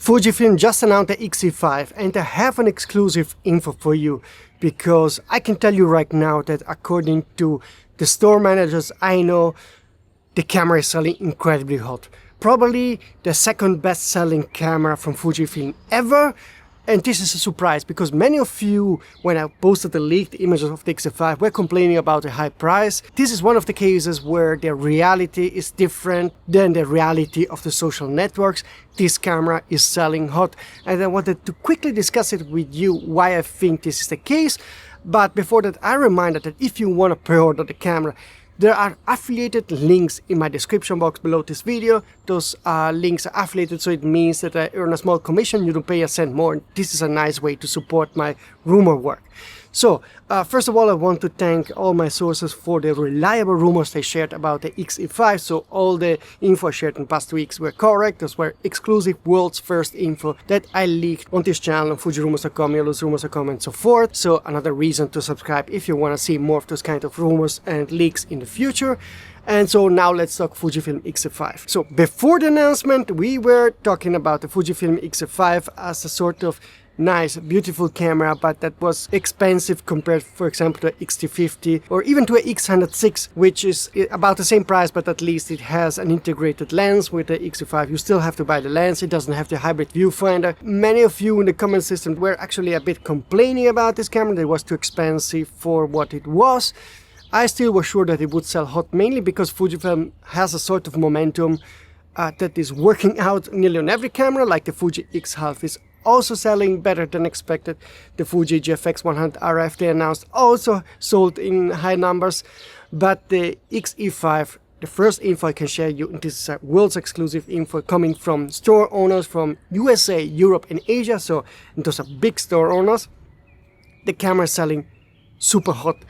Fujifilm just announced the X-E5 and I have an exclusive info for you, because I can tell you right now that according to the store managers I know, the camera is selling incredibly hot. Probably the second best selling camera from Fujifilm ever. And this is a surprise because many of you, when I posted the leaked images of the X-E5, were complaining about the high price. This is one of the cases where the reality is different than the reality of the social networks. This camera is selling hot, and I wanted to quickly discuss it with you why I think this is the case. But before that, I reminded that if you want to pre-order the camera, there are affiliated links in my description box below this video. Those links are affiliated, so it means that I earn a small commission. You don't pay a cent more. And this is a nice way to support my rumor work. So, first of all, I want to thank all my sources for the reliable rumors they shared about the X-E5. So, all the info shared in past weeks were correct. Those were exclusive world's first info that I leaked on this channel, on fujirumors.com, yellowsrumors.com, and so forth. So, another reason to subscribe if you want to see more of those kind of rumors and leaks in the future. And so now let's talk Fujifilm X-E5. So, before the announcement, we were talking about the Fujifilm X-E5 as a sort of nice, beautiful camera, but that was expensive compared, for example, to a X-T50 or even to a X106, which is about the same price, but at least it has an integrated lens. With the X-E5, you still have to buy the lens. It doesn't have the hybrid viewfinder. Many of you in the comment system were actually a bit complaining about this camera. That it was too expensive for what it was. I still was sure that it would sell hot, mainly because Fujifilm has a sort of momentum that is working out nearly on every camera, like the Fuji X-Half is also selling better than expected. The Fuji GFX 100 RF they announced also sold in high numbers. But the X-E5, the first info I can share you, and this is a world's exclusive info coming from store owners from USA, Europe and Asia, so those are big store owners. The camera is selling super hot.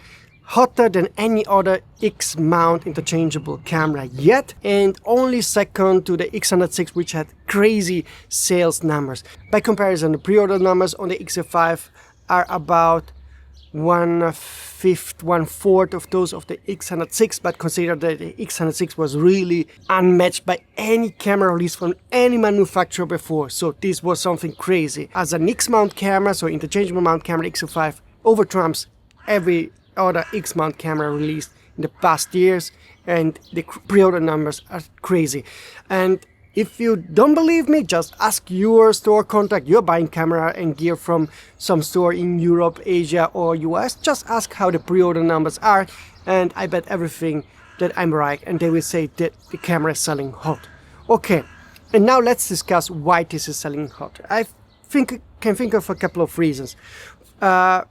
Hotter than any other X-mount interchangeable camera yet, and only second to the X106, which had crazy sales numbers. By comparison, the pre-order numbers on the X-E5 are about 1/5, 1/4 of those of the X106, but consider that the X106 was really unmatched by any camera release from any manufacturer before, so this was something crazy. As an X-mount camera, so interchangeable mount camera, X-E5 overtrumps every other X-mount camera released in the past years, and the pre-order numbers are crazy. And if you don't believe me, just ask your store contact. You're buying camera and gear from some store in Europe, Asia or US. Just ask how the pre-order numbers are, and I bet everything that I'm right, and they will say that the camera is selling hot. Okay, and now let's discuss why this is selling hot. I can think of a couple of reasons.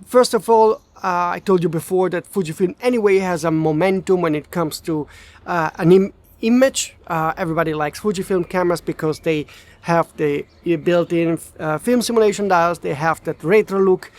First of all, I told you before that Fujifilm anyway has a momentum when it comes to an image. Everybody likes Fujifilm cameras because they have the built-in film simulation dials, they have that retro look.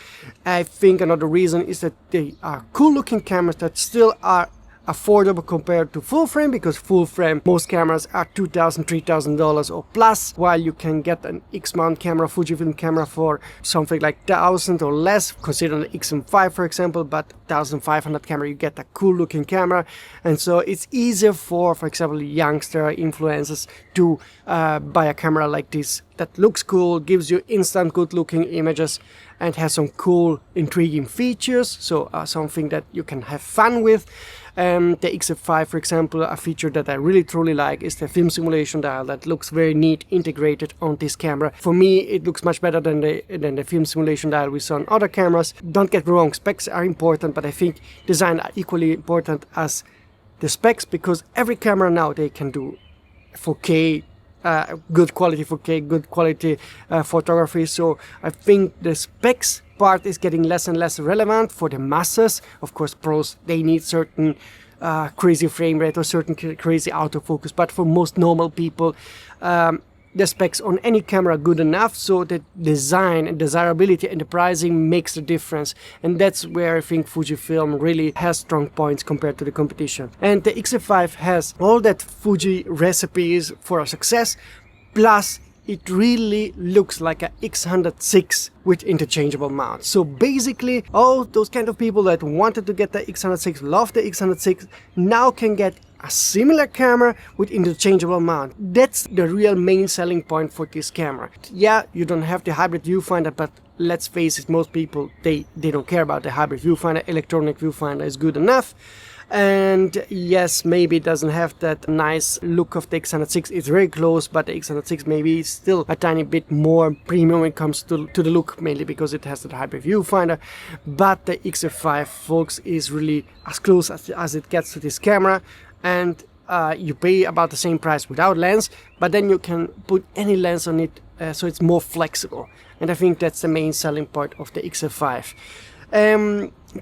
I think another reason is that they are cool-looking cameras that still are affordable compared to full frame, because full frame most cameras are $2,000, $3,000 or plus, while you can get an X-mount camera, Fujifilm camera, for something like 1,000 or less. Consider the X-M5 for example, but 1,500 camera you get a cool looking camera. And so it's easier for example youngster influencers to buy a camera like this that looks cool, gives you instant good looking images, and has some cool intriguing features, so something that you can have fun with. The X-E5, for example, a feature that I really truly like is the film simulation dial that looks very neat integrated on this camera. For me, it looks much better than the film simulation dial we saw on other cameras. Don't get me wrong, specs are important, but I think design are equally important as the specs, because every camera now they can do 4K, good quality 4K, good quality photography. So I think the specs part is getting less and less relevant for the masses. Of course, pros, they need certain crazy frame rate or certain crazy autofocus, but for most normal people, the specs on any camera are good enough, so the design and desirability and the pricing makes the difference. And that's where I think Fujifilm really has strong points compared to the competition. And the X-E5 has all that Fuji recipes for a success, plus it really looks like a X106 with interchangeable mounts. So basically, all those kind of people that wanted to get the X106, love the X106, now can get a similar camera with interchangeable mount. That's the real main selling point for this camera. Yeah, you don't have the hybrid viewfinder, but let's face it, most people, they don't care about the hybrid viewfinder. Electronic viewfinder is good enough. And yes, maybe it doesn't have that nice look of the X106. It's very close, but the X106 maybe is still a tiny bit more premium when it comes to the look, mainly because it has the hybrid viewfinder. But the XE5, folks, is really as close as it gets to this camera, and you pay about the same price without lens, but then you can put any lens on it, so it's more flexible. And I think that's the main selling point of the XE5.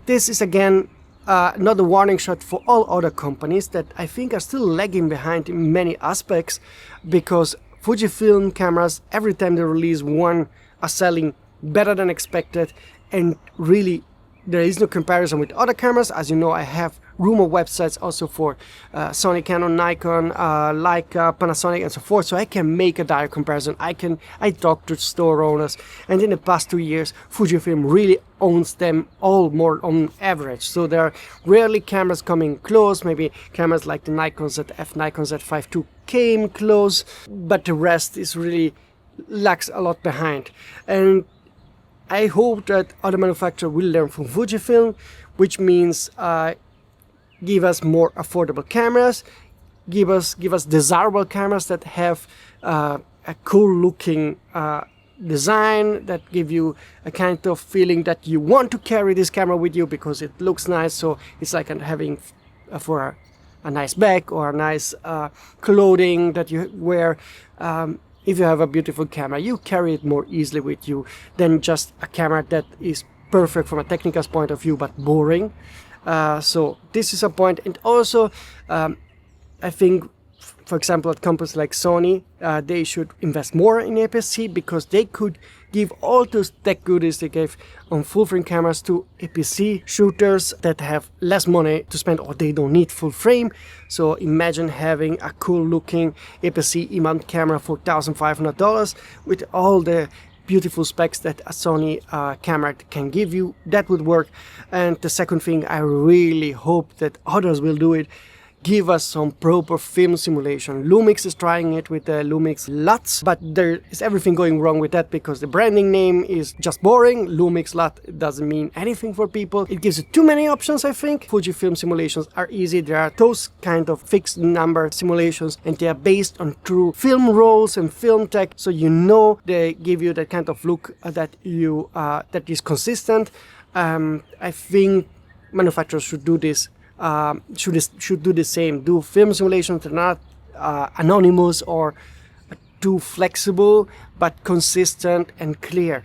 This is again not a warning shot for all other companies that I think are still lagging behind in many aspects, because Fujifilm cameras, every time they release one, are selling better than expected, and really there is no comparison with other cameras. As you know, I have rumor websites also for Sony, Canon, Nikon, Leica, Panasonic and so forth, so I can make a direct comparison. I talk to store owners, and in the past 2 years Fujifilm really owns them all more on average. So there are rarely cameras coming close. Maybe cameras like the Nikon ZF, Nikon Z5 II came close, but the rest is really lags a lot behind. And I hope that other manufacturers will learn from Fujifilm, which means give us more affordable cameras, give us desirable cameras that have a cool looking design, that give you a kind of feeling that you want to carry this camera with you because it looks nice. So it's like having for a nice bag or a nice clothing that you wear. If you have a beautiful camera, you carry it more easily with you than just a camera that is perfect from a technical point of view but boring. So this is a point. And also I think, for example, at companies like Sony, they should invest more in aps-c, because they could give all those tech goodies they gave on full frame cameras to aps-c shooters that have less money to spend, or they don't need full frame. So imagine having a cool looking aps-c E-mount camera for $1,500 with all the beautiful specs that a Sony camera can give you. That would work. And the second thing, I really hope that others will do it, give us some proper film simulation. Lumix is trying it with the Lumix LUTs, but there is everything going wrong with that because the branding name is just boring. Lumix LUT doesn't mean anything for people. It gives you too many options, I think. Fujifilm simulations are easy. There are those kind of fixed number simulations, and they are based on true film rolls and film tech, so you know they give you that kind of look that you that is consistent. I think manufacturers should do this. Should do the same. Do film simulations that are not anonymous or too flexible, but consistent and clear.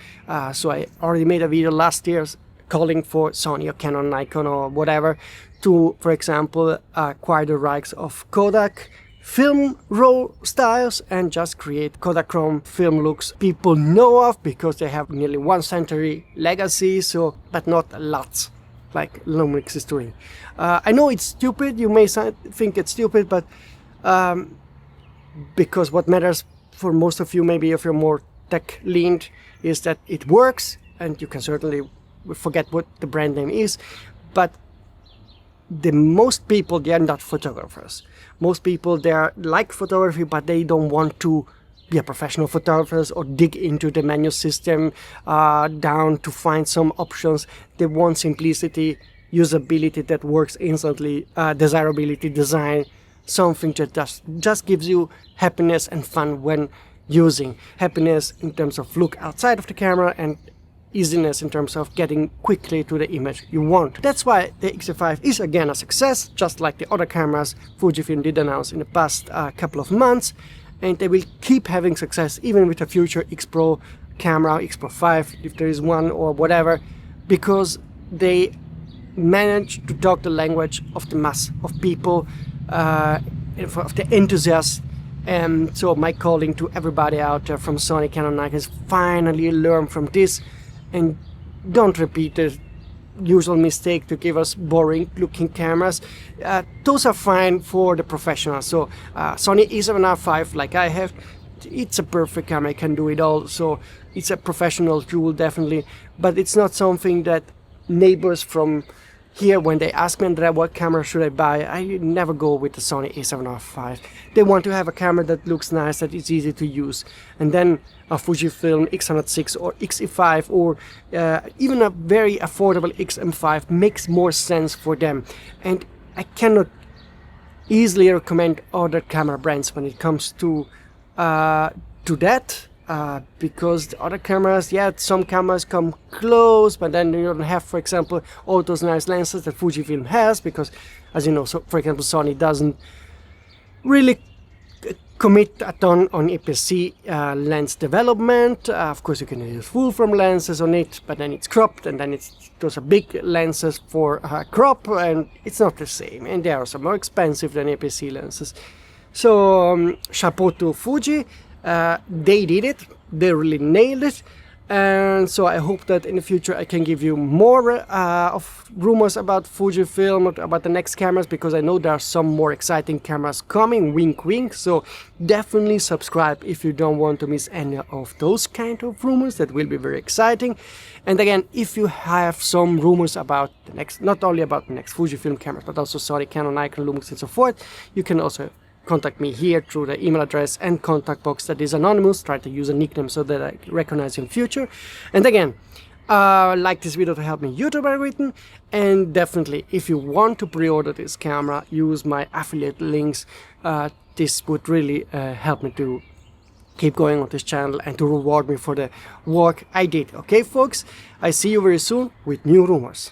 So I already made a video last year calling for Sony or Canon, Nikon or whatever to, for example, acquire the rights of Kodak film roll styles and just create Kodachrome film looks people know of because they have nearly 1 century legacy. So, but not lots like Lumix is doing. I know it's stupid, you may think it's stupid, but because what matters for most of you, maybe if you're more tech leaned, is that it works, and you can certainly forget what the brand name is. But the most people, they are not photographers. Most people, they are like photography, but they don't want to be a professional photographer or dig into the menu system down to find some options. They want simplicity, usability that works instantly, desirability, design, something that just gives you happiness and fun when using. Happiness in terms of look outside of the camera, and easiness in terms of getting quickly to the image you want. That's why the XE5 is again a success, just like the other cameras Fujifilm did announce in the past couple of months. And they will keep having success even with the future X Pro camera, X Pro 5, if there is one or whatever, because they manage to talk the language of the mass of people, of the enthusiasts. And so my calling to everybody out there from Sony, Canon, Nikon is finally learn from this and don't repeat the usual mistake to give us boring looking cameras. Those are fine for the professionals. So Sony A7R5, like I have, it's a perfect camera, it can do it all. So it's a professional tool, definitely, but it's not something that neighbors from here, when they ask me, Andrea, what camera should I buy, I never go with the Sony a7 or 5. They want to have a camera that looks nice, that is easy to use, and then a Fujifilm X106 or XE5 or even a very affordable XM5 makes more sense for them. And I cannot easily recommend other camera brands when it comes to that. Because the other cameras, yeah, some cameras come close, but then you don't have, for example, all those nice lenses that Fujifilm has, because, as you know, so for example, Sony doesn't really commit a ton on aps-c lens development. Of course, you can use full-frame lenses on it, but then it's cropped, and then those are big lenses for crop, and it's not the same, and they are also more expensive than aps-c lenses. So chapeau to Fuji. They did it, they really nailed it, and so I hope that in the future I can give you more of rumors about Fujifilm, about the next cameras, because I know there are some more exciting cameras coming, wink wink, so definitely subscribe if you don't want to miss any of those kind of rumors. That will be very exciting. And again, if you have some rumors about the next, not only about the next Fujifilm cameras, but also Sony, Canon, Nikon, Lumix and so forth, you can also contact me here through the email address and contact box that is anonymous. Try to use a nickname so that I recognize you in future. And again, like this video to help me YouTube algorithm, and definitely if you want to pre-order this camera, use my affiliate links. This would really help me to keep going on this channel and to reward me for the work I did. Okay folks, I see you very soon with new rumors.